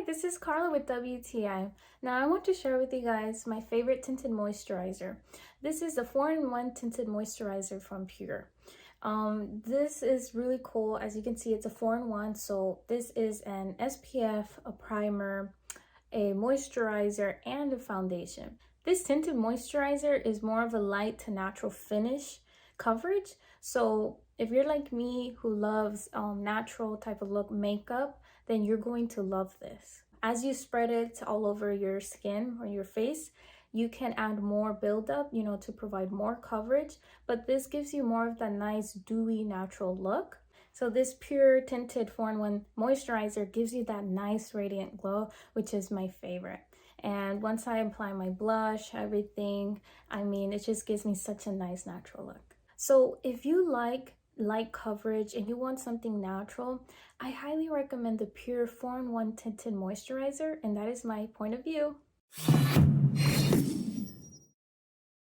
this is Carla with WTI. Now I want to share with you guys my favorite tinted moisturizer. This is the 4-in-1 tinted moisturizer from PUR. This is really cool. As you can see, it's a 4-in-1. So this is an SPF, a primer, a moisturizer, and a foundation. This tinted moisturizer is more of a light to natural finish coverage. So if you're like me who loves natural type of look makeup, then you're going to love this. As you spread it all over your skin or your face, you can add more buildup, to provide more coverage, but this gives you more of that nice dewy natural look. So this PUR tinted 4-in-1 moisturizer gives you that nice radiant glow, which is my favorite. And once I apply my blush, everything, it just gives me such a nice natural look. So if you like light coverage and you want something natural, I highly recommend the PUR 4-in-1 tinted moisturizer, and that is my point of view.